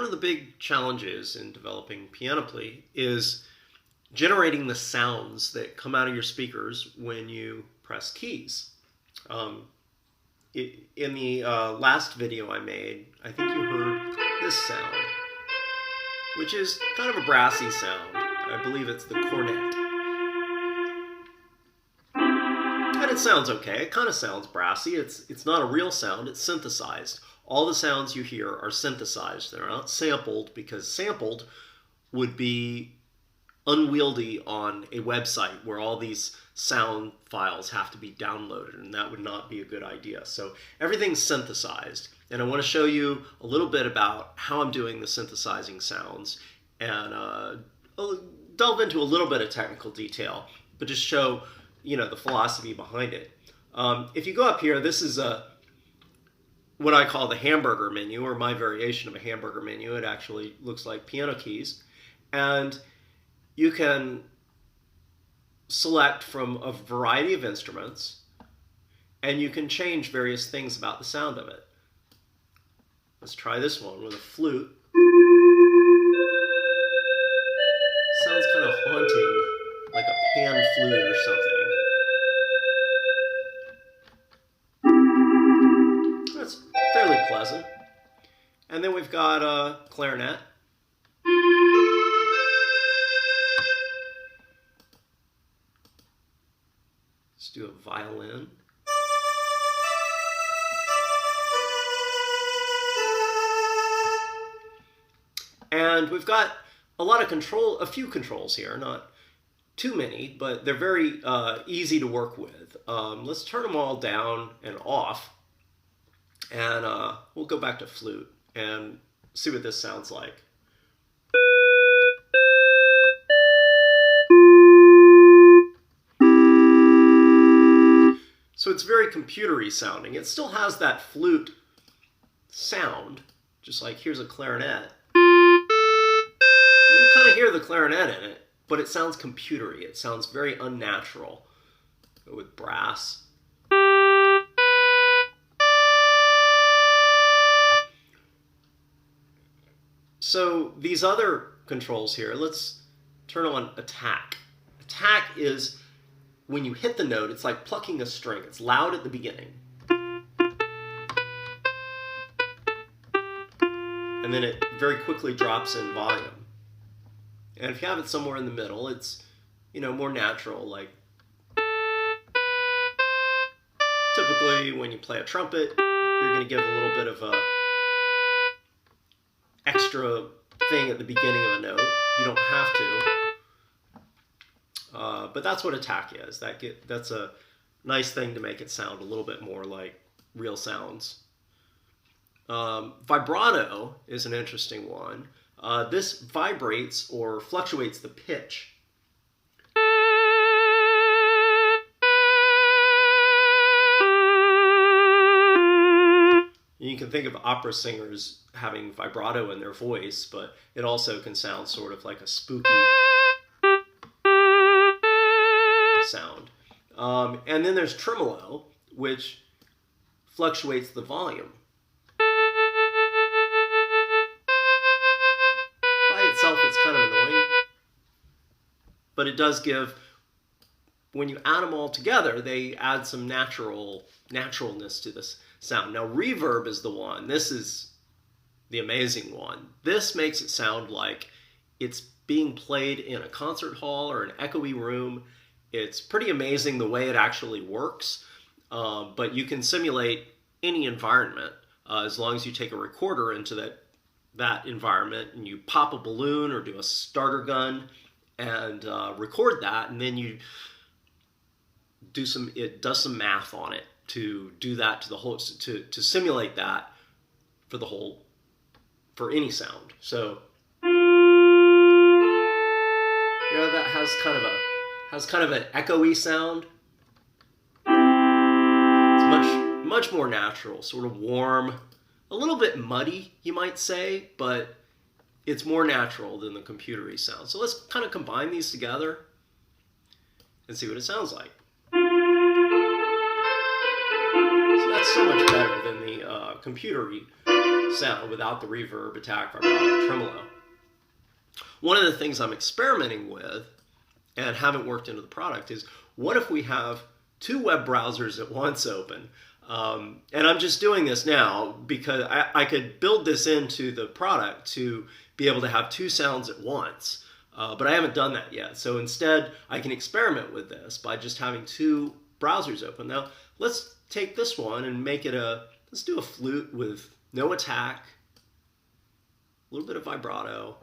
one of the big challenges in developing Pianoply is generating the sounds that come out of your speakers when you press keys. In the last video I made, I think you heard this sound, which is kind of a brassy sound. I believe it's the cornet. And it sounds okay. It kind of sounds brassy. It's not a real sound. It's synthesized. All the sounds you hear are synthesized. They're not sampled, because sampled would be unwieldy on a website where all these sound files have to be downloaded, and that would not be a good idea. So everything's synthesized, and I want to show you a little bit about how I'm doing the synthesizing sounds, and delve into a little bit of technical detail, but just show the philosophy behind it. If you go up here, this is what I call the Hamburger Menu, or my variation of a Hamburger Menu. It actually looks like piano keys, and you can select from a variety of instruments, and you can change various things about the sound of it. Let's try this one with a flute. Sounds kind of haunting, like a pan flute or something. That's fairly pleasant. And then we've got a clarinet. Let's do a violin. And we've got a few controls here, not too many, but they're very easy to work with. Let's turn them all down and off, and we'll go back to flute and see what this sounds like. So it's very computery sounding. It still has that flute sound, just like here's a clarinet. You can kind of hear the clarinet in it, but it sounds computery. It sounds very unnatural with brass. So these other controls here, let's turn on attack. Attack is when you hit the note, it's like plucking a string. It's loud at the beginning, and then it very quickly drops in volume. And if you have it somewhere in the middle, it's more natural. Like typically when you play a trumpet, you're going to give a little bit of a extra thing at the beginning of a note. You don't have to. But that's what attack is. That's a nice thing to make it sound a little bit more like real sounds. Vibrato is an interesting one. This vibrates or fluctuates the pitch. You can think of opera singers having vibrato in their voice, but it also can sound sort of like a spooky sound. And then there's tremolo, which fluctuates the volume. By itself, it's kind of annoying, but it does give, when you add them all together, they add some naturalness to this sound. Now, reverb is the one. This is the amazing one. This makes it sound like it's being played in a concert hall or an echoey room. It's pretty amazing the way it actually works, but you can simulate any environment as long as you take a recorder into that environment and you pop a balloon or do a starter gun and record that, and then you do it does some math on it to do that to the whole, to simulate that for any sound. So that has kind of an echoey sound. It's much more natural, sort of warm, a little bit muddy, you might say, but it's more natural than the computery sound. So let's kind of combine these together and see what it sounds like. So that's so much better than the computery sound without the reverb, attack, vibrato, tremolo. One of the things I'm experimenting with and haven't worked into the product is, what if we have two web browsers at once open? And I'm just doing this now because I could build this into the product to be able to have two sounds at once, but I haven't done that yet. So instead, I can experiment with this by just having two browsers open. Now, let's take this one and make it let's do a flute with no attack, a little bit of vibrato.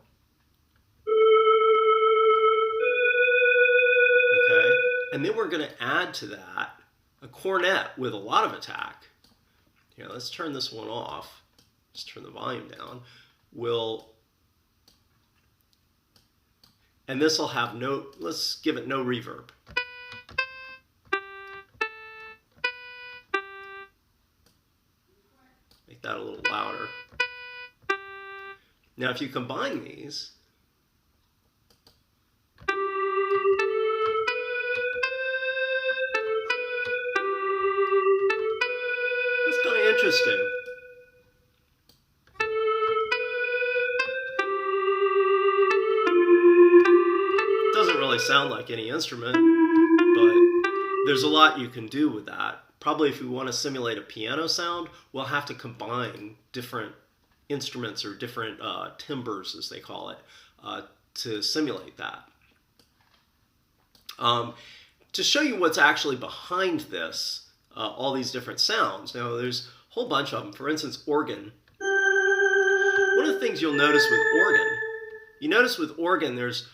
Okay, and then we're going to add to that a cornet with a lot of attack. Here, let's turn this one off. Just turn the volume down. And this will have no, let's give it no reverb. Make that a little louder. Now, if you combine these, that's kind of interesting. It doesn't really sound like any instrument, but there's a lot you can do with that. Probably if we want to simulate a piano sound, we'll have to combine different instruments or different timbres, as they call it, to simulate that. To show you what's actually behind this, all these different sounds. Now, there's a whole bunch of them. For instance, organ. One of the things you'll notice with organ, there's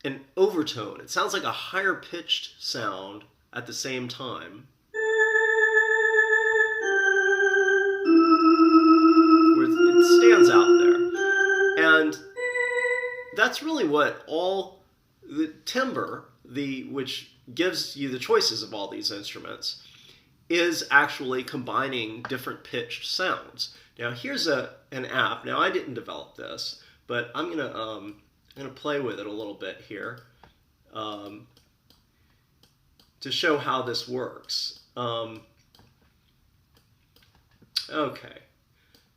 an overtone. It sounds like a higher pitched sound at the same time. It stands out there. And that's really what all the timbre, which gives you the choices of all these instruments, is actually combining different pitched sounds. Now here's an app. Now I didn't develop this, but I'm gonna play with it a little bit here to show how this works. Okay,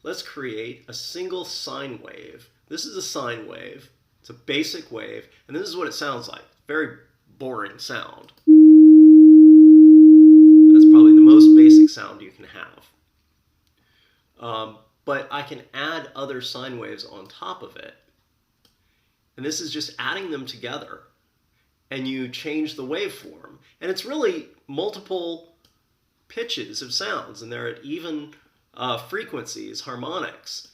let's create a single sine wave. This is a sine wave. It's a basic wave, and this is what it sounds like. Very boring sound. That's probably the most basic sound you can have. But I can add other sine waves on top of it. And this is just adding them together. And you change the waveform. And it's really multiple pitches of sounds, and they're at even frequencies, harmonics,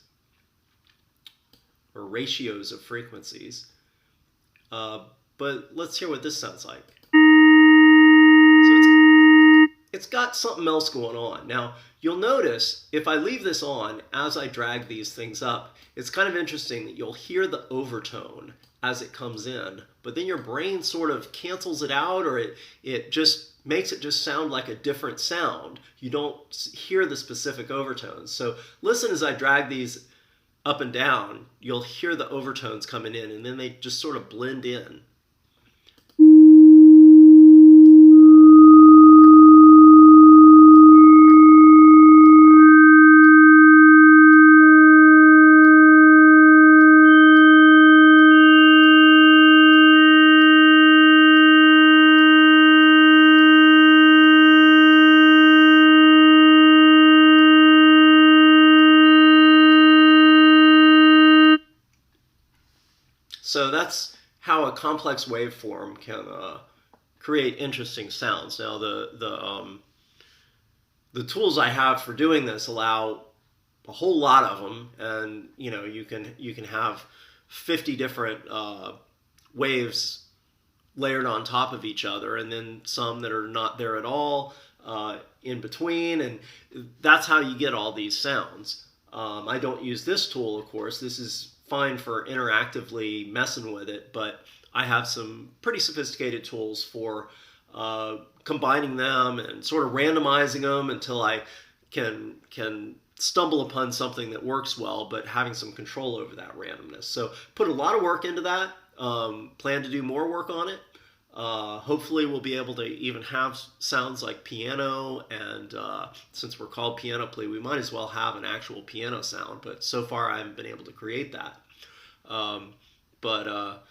or ratios of frequencies. But let's hear what this sounds like. So it's got something else going on. Now, you'll notice if I leave this on as I drag these things up, it's kind of interesting that you'll hear the overtone as it comes in, but then your brain sort of cancels it out, or it just makes it just sound like a different sound. You don't hear the specific overtones. So listen as I drag these up and down, you'll hear the overtones coming in, and then they just sort of blend in. So that's how a complex waveform can create interesting sounds. Now, the tools I have for doing this allow a whole lot of them, and you can have 50 different waves layered on top of each other, and then some that are not there at all in between, and that's how you get all these sounds. I don't use this tool, of course. This is fine for interactively messing with it, but I have some pretty sophisticated tools for combining them and sort of randomizing them until I can stumble upon something that works well, but having some control over that randomness. So put a lot of work into that. Plan to do more work on it. Hopefully we'll be able to even have sounds like piano, and since we're called Pianoply, we might as well have an actual piano sound, but so far I haven't been able to create that. But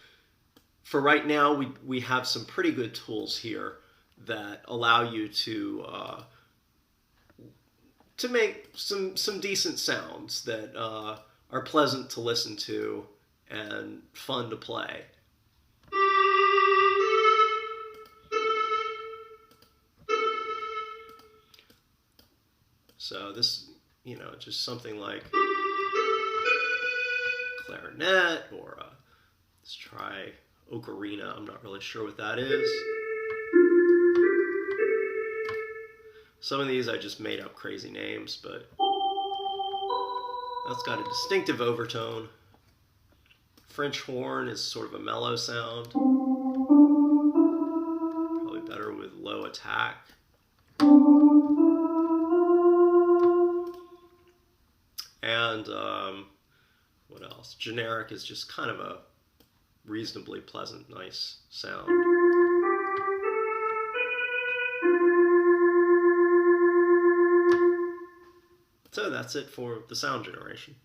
for right now, we have some pretty good tools here that allow you to make some decent sounds that are pleasant to listen to and fun to play. So this, just something like clarinet, or let's try Ocarina. I'm not really sure what that is. Some of these I just made up crazy names, but that's got a distinctive overtone. French horn is sort of a mellow sound. Probably better with low attack. And what else? Generic is just kind of a reasonably pleasant, nice sound. So that's it for the sound generation.